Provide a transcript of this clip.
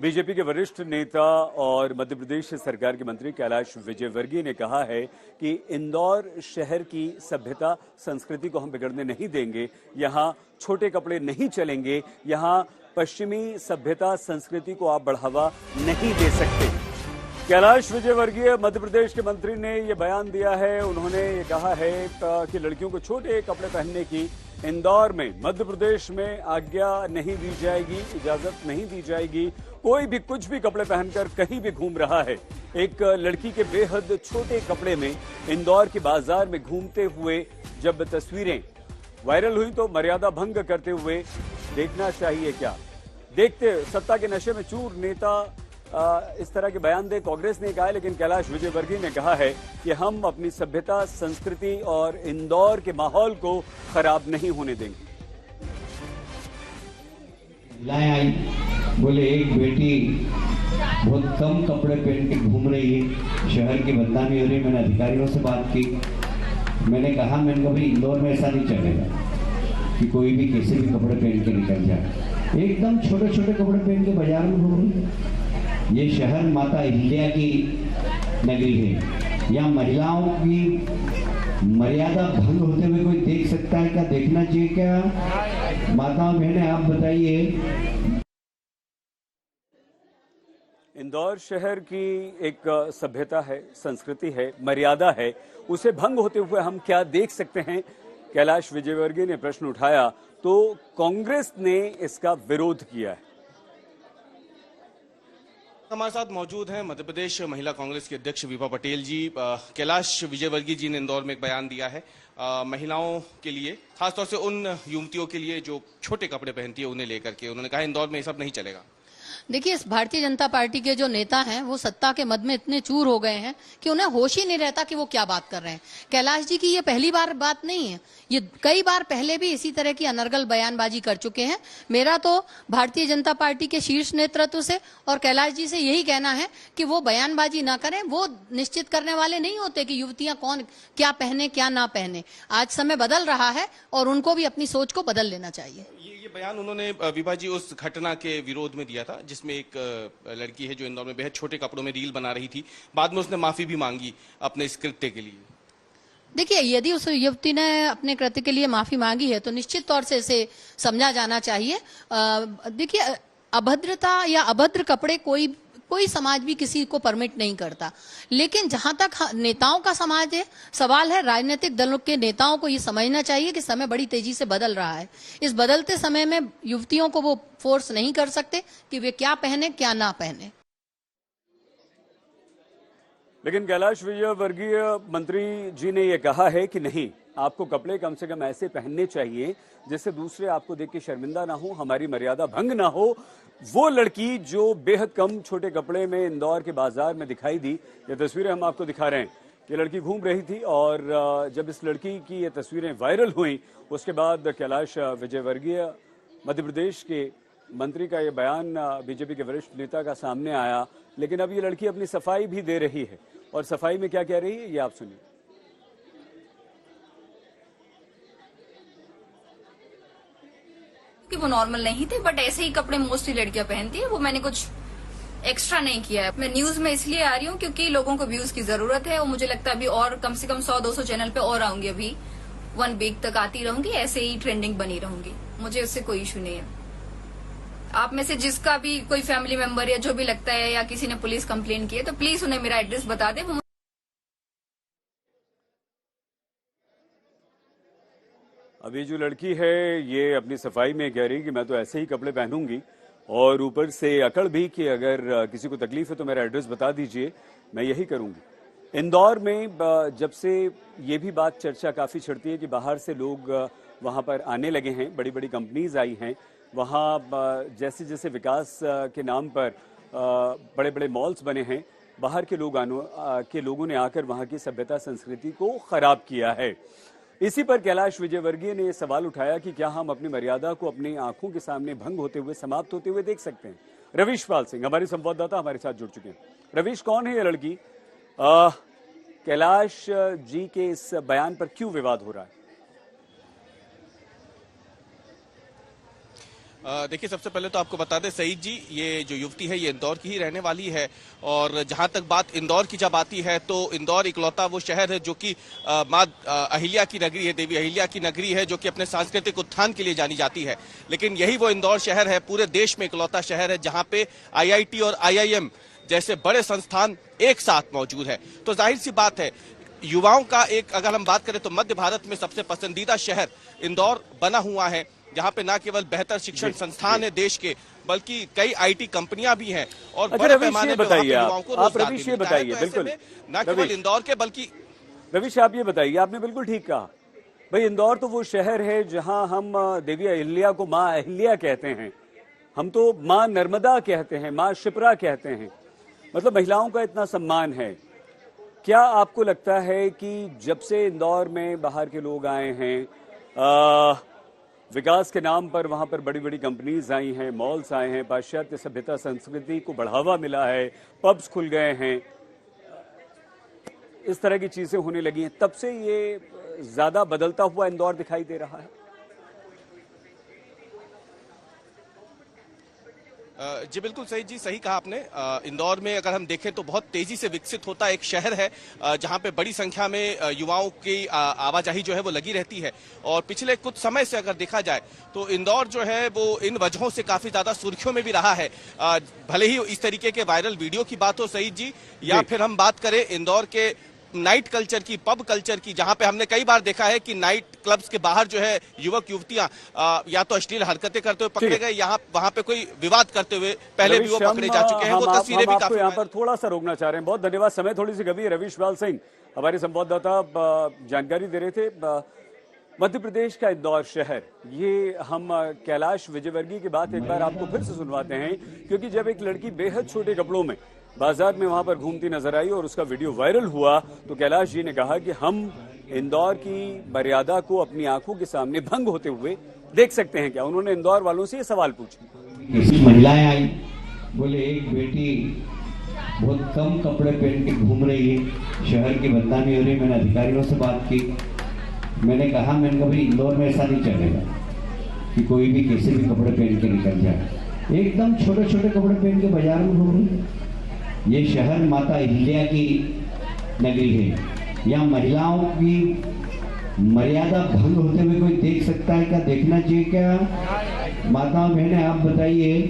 BJP के वरिष्ठ नेता और मध्य प्रदेश सरकार के मंत्री कैलाश विजयवर्गीय ने कहा है कि इंदौर शहर की सभ्यता संस्कृति को हम बिगड़ने नहीं देंगे। यहां छोटे कपड़े नहीं चलेंगे। यहां पश्चिमी सभ्यता संस्कृति को आप बढ़ावा नहीं दे सकते। कैलाश विजयवर्गीय मध्य प्रदेश के मंत्री ने यह बयान दिया है। उन्होंने ये कहा है कि लड़कियों को छोटे कपड़े पहनने की इंदौर में, मध्य प्रदेश में आज्ञा नहीं दी जाएगी, इजाजत नहीं दी जाएगी। कोई भी कुछ भी कपड़े पहनकर कहीं भी घूम रहा है। एक लड़की के बेहद छोटे कपड़े में इंदौर के बाजार में घूमते हुए जब तस्वीरें वायरल हुई तो मर्यादा भंग करते हुए देखना चाहिए क्या? देखते सत्ता के नशे में चूर नेता इस तरह के बयान दे, कांग्रेस ने कहा है। लेकिन कैलाश विजयवर्गीय ने कहा है कि हम अपनी सभ्यता, संस्कृति और इंदौर के माहौल को खराब नहीं होने देंगे। महिलाएं आई, बोले एक बेटी बहुत कम कपड़े पहन के घूम रही है, शहर की बदनामी हो रही है। मैंने अधिकारियों से बात की, मैंने कहा भाई इंदौर में ऐसा नहीं चलेगा कि कोई भी कैसे भी कपड़े पहन के निकल जाए। एकदम छोटे छोटे कपड़े पहन के बाजार में घूम रही है। ये शहर माता अहिल्या की नगरी है। यहाँ महिलाओं की मर्यादा भंग होते हुए कोई देख सकता है क्या? देखना चाहिए क्या? माताओं बहनें आप बताइए। इंदौर शहर की एक सभ्यता है, संस्कृति है, मर्यादा है, उसे भंग होते हुए हम क्या देख सकते हैं? कैलाश विजयवर्गीय ने प्रश्न उठाया तो कांग्रेस ने इसका विरोध किया है। हमारे साथ मौजूद हैं मध्य प्रदेश महिला कांग्रेस के अध्यक्ष विभा पटेल जी। कैलाश विजयवर्गीय जी ने इंदौर में एक बयान दिया है महिलाओं के लिए, खासतौर से उन युवतियों के लिए जो छोटे कपड़े पहनती है, उन्हें लेकर के उन्होंने कहा इंदौर में ये सब नहीं चलेगा। देखिए, इस भारतीय जनता पार्टी के जो नेता हैं वो सत्ता के मद में इतने चूर हो गए हैं कि उन्हें होश ही नहीं रहता कि वो क्या बात कर रहे हैं। कैलाश जी की ये पहली बार बात नहीं है, ये कई बार पहले भी इसी तरह की अनर्गल बयानबाजी कर चुके हैं। मेरा तो भारतीय जनता पार्टी के शीर्ष नेतृत्व से और कैलाश जी से यही कहना है कि वो बयानबाजी ना करें। वो निश्चित करने वाले नहीं होते कि युवतियां कौन क्या पहने क्या ना पहने। आज समय बदल रहा है और उनको भी अपनी सोच को बदल लेना चाहिए। ये बयान उन्होंने विभा जी उस घटना के विरोध में दिया था जिसमें एक लड़की है जो इंदौर में बेहद छोटे कपड़ों में रील बना रही थी। बाद में उसने माफी भी मांगी अपने इस कृत्य के लिए। देखिए, यदि उस युवती ने अपने कृत्य के लिए माफी मांगी है तो निश्चित तौर से इसे समझा जाना चाहिए। देखिए, अभद्रता या अभद्र कपड़े कोई समाज भी किसी को परमिट नहीं करता। लेकिन जहां तक नेताओं का समाज है, सवाल है, राजनीतिक दलों के नेताओं को ये समझना चाहिए कि समय बड़ी तेजी से बदल रहा है। इस बदलते समय में युवतियों को वो फोर्स नहीं कर सकते कि वे क्या पहने क्या ना पहने। लेकिन कैलाश विजयवर्गीय मंत्री जी ने यह कहा है कि नहीं, आपको कपड़े कम से कम ऐसे पहनने चाहिए जिससे दूसरे आपको देख के शर्मिंदा ना हो, हमारी मर्यादा भंग ना हो। वो लड़की जो बेहद कम छोटे कपड़े में इंदौर के बाजार में दिखाई दी, ये तस्वीरें हम आपको दिखा रहे हैं। ये लड़की घूम रही थी और जब इस लड़की की ये तस्वीरें वायरल हुई उसके बाद कैलाश विजयवर्गीय मध्य प्रदेश के मंत्री का ये बयान बीजेपी के वरिष्ठ नेता का सामने आया। लेकिन अब ये लड़की अपनी सफाई भी दे रही है और सफाई में क्या कह रही है ये आप सुनिए। कि वो नॉर्मल नहीं थे, बट ऐसे ही कपड़े मोस्टली लड़कियां पहनती है। वो मैंने कुछ एक्स्ट्रा नहीं किया है। मैं न्यूज में इसलिए आ रही हूँ क्योंकि लोगों को व्यूज की जरूरत है और मुझे लगता है अभी और कम से कम 100-200 चैनल पे और आऊंगी। अभी 1 वीक तक आती रहूंगी, ऐसे ही ट्रेंडिंग बनी रहूंगी। मुझे उससे कोई इशू नहीं है। आप में से जिसका भी कोई फैमिली मेंबर या जो भी लगता है या किसी ने पुलिस कंप्लेन की है तो प्लीज उन्हें मेरा एड्रेस बता दे। अभी जो लड़की है ये अपनी सफाई में कह रही कि मैं तो ऐसे ही कपड़े पहनूंगी और ऊपर से अकड़ भी कि अगर किसी को तकलीफ है तो मेरा एड्रेस बता दीजिए, मैं यही करूंगी। इंदौर में जब से ये भी बात चर्चा काफी छिड़ती है कि बाहर से लोग वहां पर आने लगे हैं, बड़ी बड़ी कंपनीज आई हैं, वहाँ जैसे जैसे विकास के नाम पर बड़े बड़े मॉल्स बने हैं, बाहर के लोगों ने आकर वहाँ की सभ्यता संस्कृति को खराब किया है। इसी पर कैलाश विजयवर्गीय ने यह सवाल उठाया कि क्या हम अपनी मर्यादा को अपनी आंखों के सामने भंग होते हुए, समाप्त होते हुए देख सकते हैं? रवीश पाल सिंह हमारे संवाददाता हमारे साथ जुड़ चुके हैं। रवीश, कौन है ये लड़की? कैलाश जी के इस बयान पर क्यों विवाद हो रहा है? देखिए, सबसे पहले तो आपको बता दें सईद जी, ये जो युवती है ये इंदौर की ही रहने वाली है। और जहां तक बात इंदौर की जब आती है तो इंदौर इकलौता वो शहर है जो कि माँ अहिल्या की नगरी है, देवी अहिल्या की नगरी है, जो कि अपने सांस्कृतिक उत्थान के लिए जानी जाती है। लेकिन यही वो इंदौर शहर है, पूरे देश में इकलौता शहर है जहां पे IIT और IIM जैसे बड़े संस्थान एक साथ मौजूद है। तो जाहिर सी बात है, युवाओं का एक, अगर हम बात करें तो मध्य भारत में सबसे पसंदीदा शहर इंदौर बना हुआ है, जहां पे न केवल बेहतर शिक्षण संस्थान है देश के, बल्कि कई IT कंपनियां भी हैं और बड़े पैमाने पर युवाओं को रोजगार रवीश ये बताइए, बिल्कुल न केवल इंदौर के बल्कि रवीश आप ये बताइए, आपने बिल्कुल ठीक कहा भाई, इंदौर तो वो शहर है जहां हम देवी अहिल्या को माँ अहिल्या कहते हैं, हम तो माँ नर्मदा कहते हैं, माँ शिप्रा कहते हैं, मतलब महिलाओं का इतना सम्मान है। क्या आपको लगता है कि जब से इंदौर में बाहर के लोग आए हैं, विकास के नाम पर वहां पर बड़ी बड़ी कंपनीज आई हैं, मॉल्स आए हैं, पाश्चात्य सभ्यता संस्कृति को बढ़ावा मिला है, पब्स खुल गए हैं, इस तरह की चीजें होने लगी हैं, तब से ये ज्यादा बदलता हुआ इंदौर दिखाई दे रहा है? जी बिल्कुल सही जी, सही कहा आपने। इंदौर में अगर हम देखें तो बहुत तेजी से विकसित होता एक शहर है, जहां पे बड़ी संख्या में युवाओं की आवाजाही जो है वो लगी रहती है। और पिछले कुछ समय से अगर देखा जाए तो इंदौर जो है वो इन वजहों से काफी ज्यादा सुर्खियों में भी रहा है। भले ही इस तरीके के वायरल वीडियो की बात हो सईद जी, या फिर हम बात करें इंदौर के नाइट कल्चर की, पब कल्चर की, जहां पे हमने कई बार देखा है कि नाइट क्लब्स के बाहर जो है युवक युवतियां या तो अश्लील हरकतें करते हुए पकड़े गए, यहाँ वहां पे कोई विवाद करते हुए पहले भी वो पकड़े जा चुके हैं। वो तस्वीरें भी काफी, यहाँ पर थोड़ा सा रोकना चाह रहे हैं। बहुत धन्यवाद, समय थोड़ी सी कमी है। रवीश बाल सिंह हमारे संवाददाता जानकारी दे रहे थे। मध्य प्रदेश का इंदौर शहर, ये हम कैलाश विजयवर्गीय की बात एक बार आपको फिर से सुनवाते हैं, क्योंकि जब एक लड़की बेहद छोटे कपड़ों में बाजार में वहां पर घूमती नजर आई और उसका वीडियो वायरल हुआ, तो कैलाश जी ने कहा कि हम इंदौर की मर्यादा को अपनी आंखों के सामने भंग होते हुए देख सकते हैं क्या? उन्होंने इंदौर वालों से ये सवाल पूछा। किसी महिलाएं आई, बोले एक बेटी बहुत कम कपड़े पहन के घूम रही है, शहर की बदनामी हो रही है। मैंने अधिकारियों से बात की, मैंने कहा भाई इंदौर में ऐसा नहीं चलेगा कि कोई भी किसी भी कपड़े पहन के निकल जाए। एकदम छोटे छोटे कपड़े पहन के बाजार में घूम रही है। ये शहर माता अहिल्या की नगरी है, यहाँ महिलाओं की मर्यादा भंग होते हुए कोई देख सकता है क्या? देखना चाहिए क्या? माताओं बहनें आप बताइए,